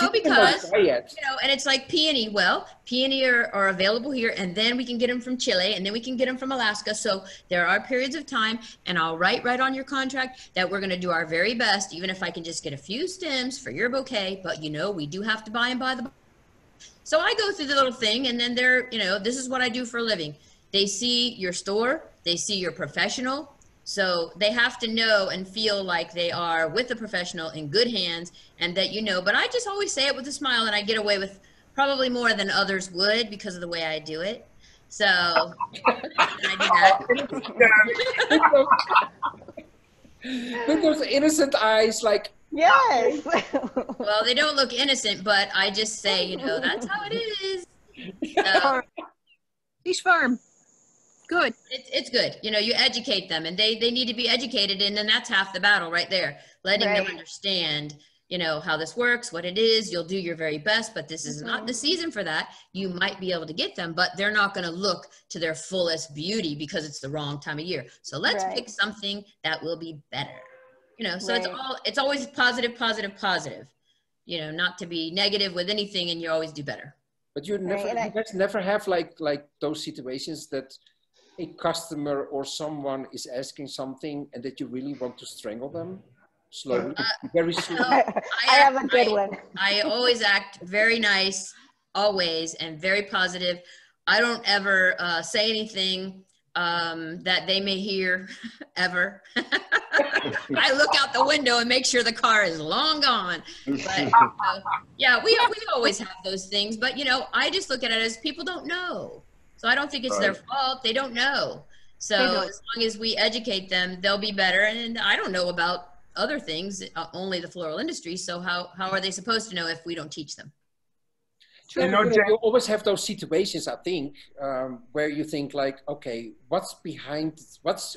No, because you know, and it's like peony. Well, peony are available here, and then we can get them from Chile, and then we can get them from Alaska. So there are periods of time, and I'll write right on your contract that we're going to do our very best, even if I can just get a few stems for your bouquet. But you know, we do have to buy and buy the. So I go through the little thing, and then they're, you know, this is what I do for a living. They see your store, they see you're professional. So they have to know and feel like they are with a professional in good hands, and that, you know, but I just always say it with a smile, and I get away with probably more than others would because of the way I do it. So I do that. With those innocent eyes, like, yes. Well, they don't look innocent, but I just say, you know, that's how it is. So, He's firm. Good. it's good. You know, you educate them, and they need to be educated, and then that's half the battle right there. Letting them understand you know, how this works, what it is. You'll do your very best, but this is not the season for that. You might be able to get them, but they're not going to look to their fullest beauty because it's the wrong time of year. So let's pick something that will be better. You know, so it's always positive, positive, positive. You know, not to be negative with anything, and you always do better. But you guys never have like those situations that a customer or someone is asking something and that you really want to strangle them slowly, very slowly. I have a good one. I always act very nice, always, and very positive. I don't ever say anything that they may hear ever. I look out the window and make sure the car is long gone. But yeah, we always have those things. But you know, I just look at it as people don't know. So I don't think it's their fault. They don't know. So as long as we educate them, they'll be better. And I don't know about other things, only the floral industry. So how are they supposed to know if we don't teach them? You know, you always have those situations, I think, where you think like, okay, what's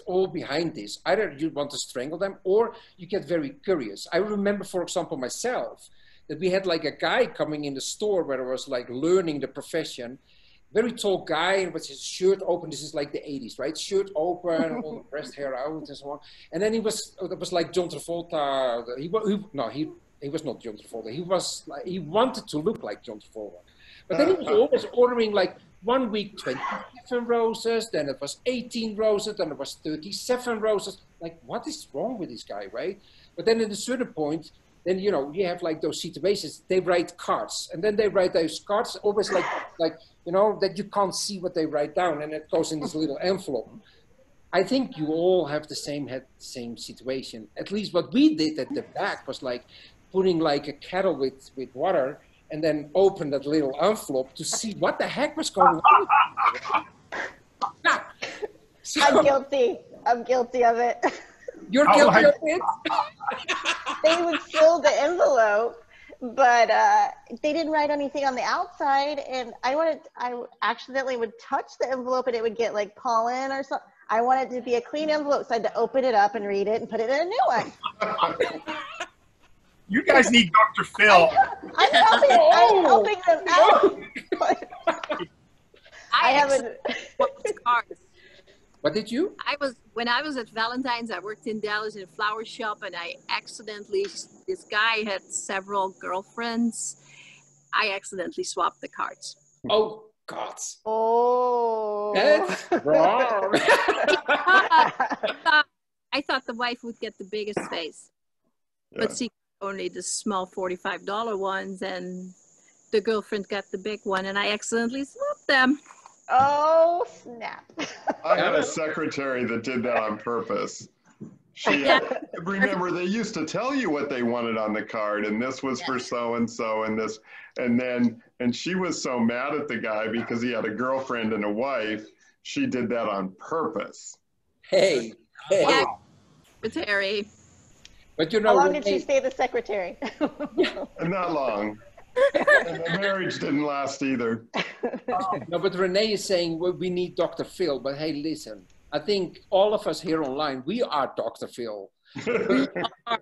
all behind this? Either you want to strangle them or you get very curious. I remember, for example, myself, that we had like a guy coming in the store where I was like learning the profession, very tall guy with his shirt open. This is like the 80s, right? Shirt open, all the breast hair out and so on. And then it was like John Travolta. He was not John Travolta. He wanted to look like John Travolta. But then he was always ordering like 1 week 27 roses, then it was 18 roses, then it was 37 roses. Like, what is wrong with this guy, right? But then at a certain point, then, you know, you have like those situations, they write cards. And then they write those cards always like, you know, that you can't see what they write down. And it goes in this little envelope. I think you all have the same situation. At least what we did at the back was like putting like a kettle with water and then open that little envelope to see what the heck was going on. So, I'm guilty. I'm guilty of it. You're guilty of it? They would fill the envelope, but they didn't write anything on the outside. And I accidentally would touch the envelope and it would get like pollen or something. I wanted it to be a clean envelope, so I had to open it up and read it and put it in a new one. You guys need Dr. Phil. I'm helping them out. I haven't. What did you? When I was at Valentine's, I worked in Dallas in a flower shop, and I accidentally, this guy had several girlfriends. I accidentally swapped the cards. Oh, God. Oh. That's wrong. I thought the wife would get the biggest face, but she got only the small $45 ones, and the girlfriend got the big one, and I accidentally swapped them. Oh, snap. I had a secretary that did that on purpose. Remember, they used to tell you what they wanted on the card, and this was for so-and-so, and this, and she was so mad at the guy because he had a girlfriend and a wife, she did that on purpose. Hey. Wow. Secretary. But you know, how long did she stay the secretary? Not long. And the marriage didn't last either. No, but Renee is saying, well, we need Dr. Phil. But hey, listen, I think all of us here online, we are Dr. Phil. We are.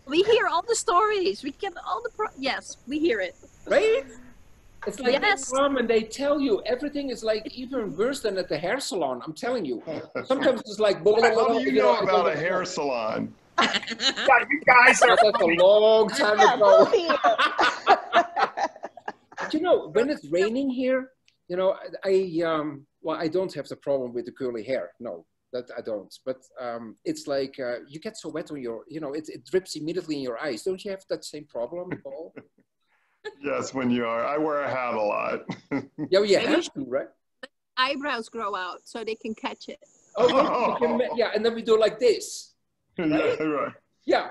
We hear all the stories. We get all the yes, we hear it. Right? It's like they come and they tell you everything is like even worse than at the hair salon. I'm telling you. Sometimes it's like, what do you know about a hair salon? Yeah, you guys are. That's a long time ago. But you know, when it's raining here, you know, I don't have the problem with the curly hair. No, that I don't. But it's like you get so wet on your, you know, it drips immediately in your eyes. Don't you have that same problem, Paul? Yes, when you are. I wear a hat a lot. Yeah, you have to, right? Eyebrows grow out so they can catch it. Oh, yeah, and then we do like this. Right? Yeah, right. Yeah.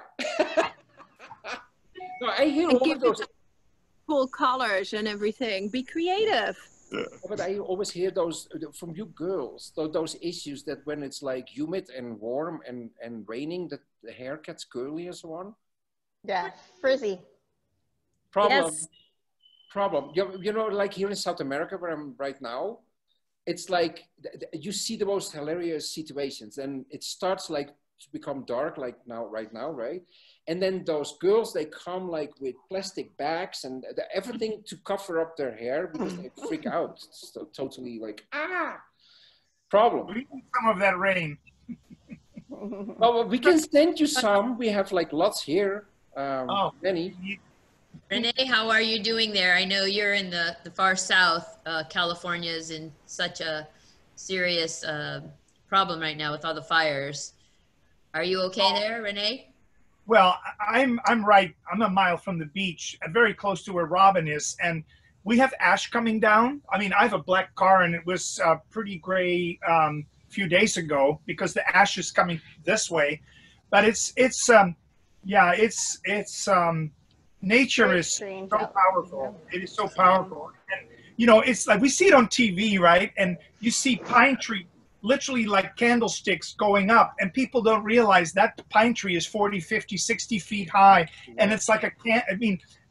No, I hear all of those cool colors and everything. Be creative. Yeah. But I always hear those from you girls, those issues that when it's like humid and warm and raining, that the hair gets curly and so on. Yeah, frizzy. Problem. You know, like here in South America where I'm right now, it's like you see the most hilarious situations, and it starts like to become dark, like now, right now, right? And then those girls, they come like with plastic bags and everything to cover up their hair because they freak out. So totally like, problem. We need some of that rain. Well, we can send you some. We have like lots here. Many. Renee, how are you doing there? I know you're in the far south. California is in such a serious problem right now with all the fires. Are you okay there, Renee? Well, I'm right. I'm a mile from the beach, very close to where Robin is, and we have ash coming down. I mean, I have a black car, and it was pretty gray a few days ago because the ash is coming this way. But nature is so powerful. It is so powerful, and you know, it's like we see it on TV, right? And you see pine tree literally like candlesticks going up, and people don't realize that pine tree is 40, 50, 60 feet high. And it's like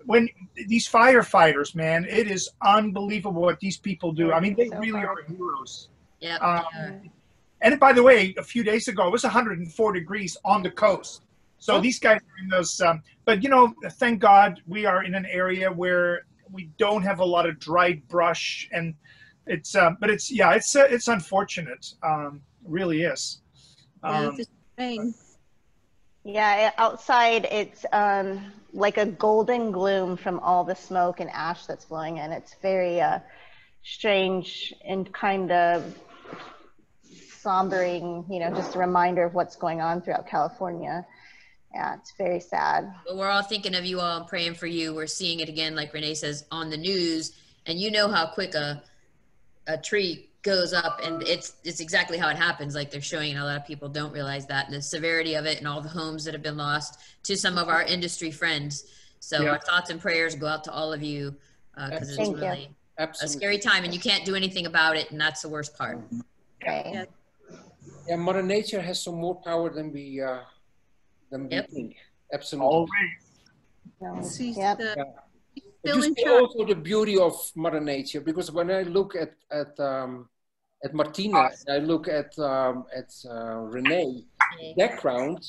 when these firefighters, man, it is unbelievable what these people do. I mean, they really are heroes. Yeah. And by the way, a few days ago, it was 104 degrees on the coast. So these guys are in those, but you know, thank God we are in an area where we don't have a lot of dried brush, and it's unfortunate. Really is. Yeah, outside it's like a golden gloom from all the smoke and ash that's blowing in. It's very strange and kind of sombering, you know, just a reminder of what's going on throughout California. Yeah, it's very sad. But we're all thinking of you all and praying for you. We're seeing it again, like Renee says, on the news, and you know how quick a tree goes up, and it's exactly how it happens. Like they're showing, and a lot of people don't realize that, and the severity of it, and all the homes that have been lost to some of our industry friends. So our thoughts and prayers go out to all of you, because it's really a scary time, and you can't do anything about it, and that's the worst part. Right. Yeah, Mother Nature has some more power than we think. Absolutely. Always. But you see also the beauty of Mother Nature, because when I look at Martina, I look at Renee background.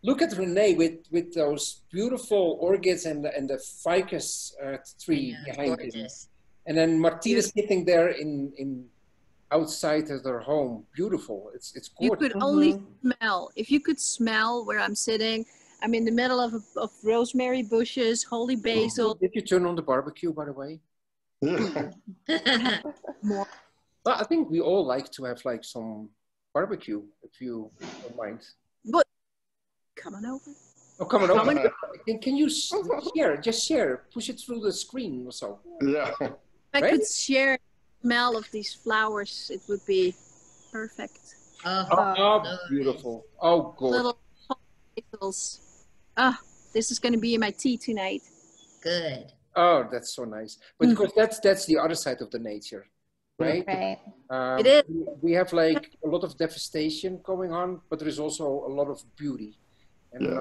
Look at Renee with those beautiful orchids and the ficus tree behind him, and then Martina sitting there in outside of their home. Beautiful. It's gorgeous. You could only smell. If you could smell where I'm sitting, I'm in the middle of rosemary bushes, holy basil. Did you turn on the barbecue, by the way? More. Well, I think we all like to have like some barbecue, if you don't mind. But come on over. Oh, come on over. Can you share? Just share. Push it through the screen or so. Yeah. If I could share the smell of these flowers, it would be perfect. Oh, beautiful. Oh, good. Little basils. This is going to be in my tea tonight. Good. Oh, that's so nice. But because that's the other side of the nature, right? Right. It is. We have like a lot of devastation going on, but there is also a lot of beauty. And,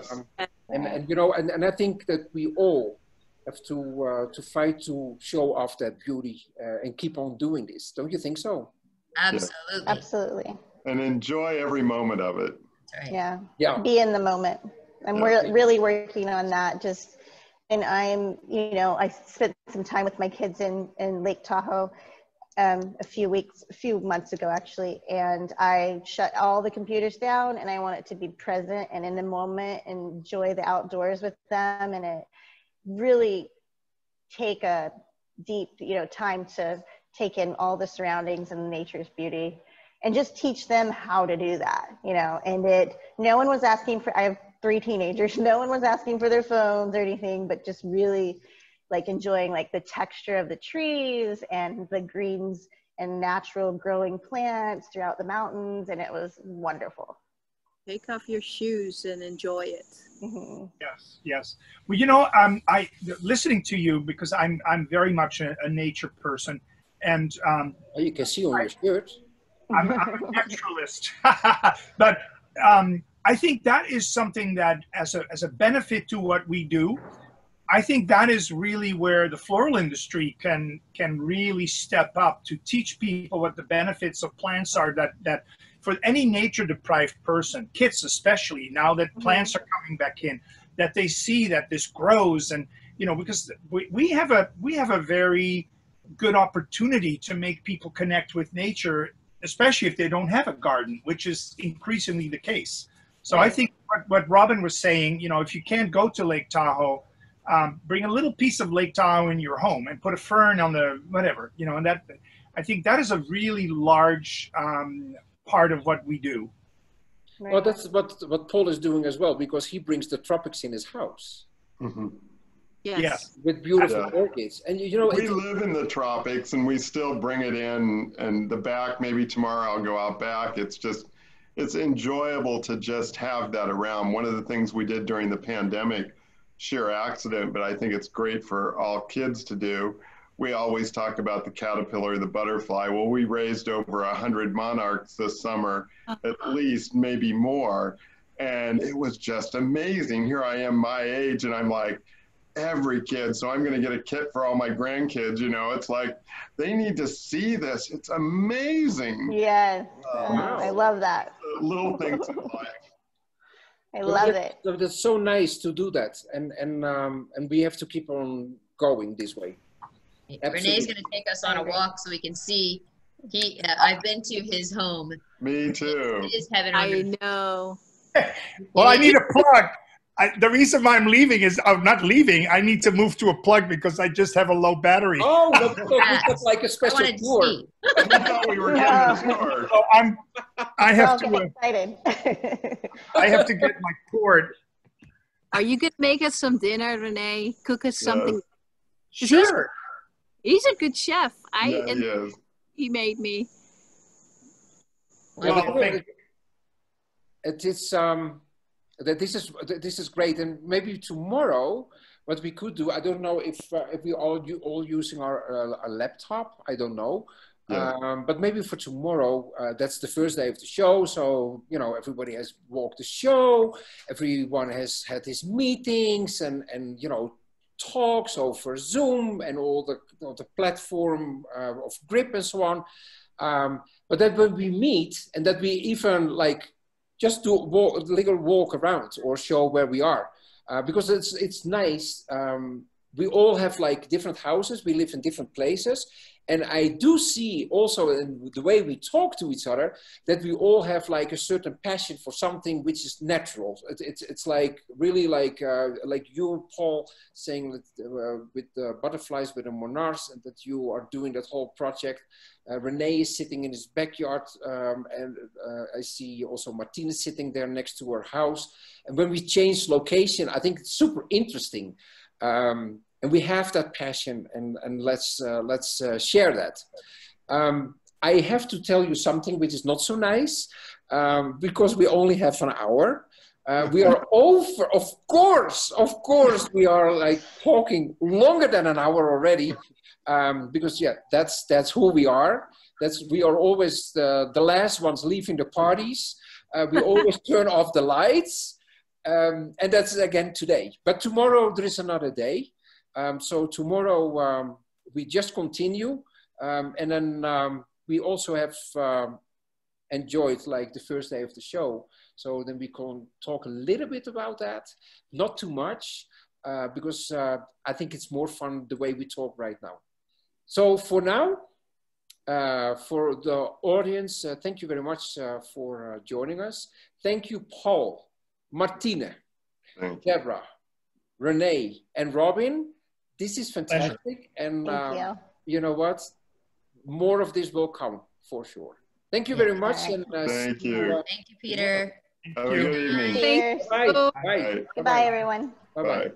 and you know, and I think that we all have to fight to show off that beauty and keep on doing this. Don't you think so? Absolutely. Absolutely. And enjoy every moment of it. That's right. Yeah. Be in the moment. And we're really working on that. And I'm, you know, I spent some time with my kids in Lake Tahoe a few months ago, actually. And I shut all the computers down, and I want it to be present and in the moment and enjoy the outdoors with them. And it really take a deep, you know, time to take in all the surroundings and nature's beauty and just teach them how to do that, you know. And no one was asking for, I have 3 teenagers, no one was asking for their phones or anything, but just really like enjoying like the texture of the trees and the greens and natural growing plants throughout the mountains. And it was wonderful. Take off your shoes and enjoy it. Mm-hmm. Yes. Well, you know, I listening to you, because I'm very much a nature person, and you can see on your shirt. I'm a naturalist, but I think that is something that, as a benefit to what we do, I think that is really where the floral industry can really step up to teach people what the benefits of plants are. That for any nature deprived person, kids especially, now that plants are coming back in, that they see that this grows, and you know, because we have a very good opportunity to make people connect with nature, especially if they don't have a garden, which is increasingly the case. So I think what Robin was saying, you know, if you can't go to Lake Tahoe, bring a little piece of Lake Tahoe in your home and put a fern on the whatever, you know, and that, I think that is a really large part of what we do. Right. Well, that's what Paul is doing as well, because he brings the tropics in his house. Mm-hmm. Yes. Yes. With beautiful orchids. And you know, we live in the tropics and we still bring it in, and the back, maybe tomorrow I'll go out back. It's just, it's enjoyable to just have that around. One of the things we did during the pandemic, sheer accident, but I think it's great for all kids to do. We always talk about the caterpillar, the butterfly. Well, we raised over 100 monarchs this summer, at least, maybe more. And it was just amazing. Here I am my age, and I'm like, every kid, so I'm going to get a kit for all my grandkids. You know, it's like they need to see this. It's amazing. Yes. I love that. Little things in life. I love it. That's so nice to do that, and we have to keep on going this way. Absolutely. Renee's going to take us on a walk so we can see. I've been to his home. Me too. It is heaven. I know. Well, I need a plug. The reason why I'm leaving is I'm not leaving. I need to move to a plug because I just have a low battery. Oh, that's like a special tour. I thought we were getting started. So I have We're all to. getting excited. I have to get my cord. Are you going to make us some dinner, Renee? Cook us something? Sure. He's a good chef. Yes. He made me. Well, it is that this is great, and maybe tomorrow what we could do, I don't know if we all using our a laptop, I don't know. Yeah. But maybe for tomorrow, that's the first day of the show. So, you know, everybody has walked the show. Everyone has had his meetings and you know, talks over Zoom and all the platform of Grip and so on. But that when we meet and that we even like just do a little walk around or show where we are, because it's nice. We all have like different houses. We live in different places. And I do see also in the way we talk to each other that we all have like a certain passion for something which is natural. It's like really like you, Paul, saying that, with the butterflies, with the monarchs, and that you are doing that whole project. Renee is sitting in his backyard, and I see also Martina sitting there next to her house. And when we change location, I think it's super interesting. And we have that passion, and let's share that. I have to tell you something which is not so nice, because we only have an hour. We are over, of course, we are like talking longer than an hour already, because yeah, that's who we are. We are always the last ones leaving the parties. We always turn off the lights, and that's again today. But tomorrow there is another day. So tomorrow we just continue, and then we also have enjoyed like the first day of the show. So then we can talk a little bit about that, not too much, because I think it's more fun the way we talk right now. So for now, for the audience, thank you very much for joining us. Thank you, Paul, Martina, Deborah, Renee, and Robin. This is fantastic, and you know what? More of this will come for sure. Thank you very much. And thank you. Thank you, Peter. Have a good evening. Cheers. Bye. Bye. Goodbye, everyone. Bye-bye.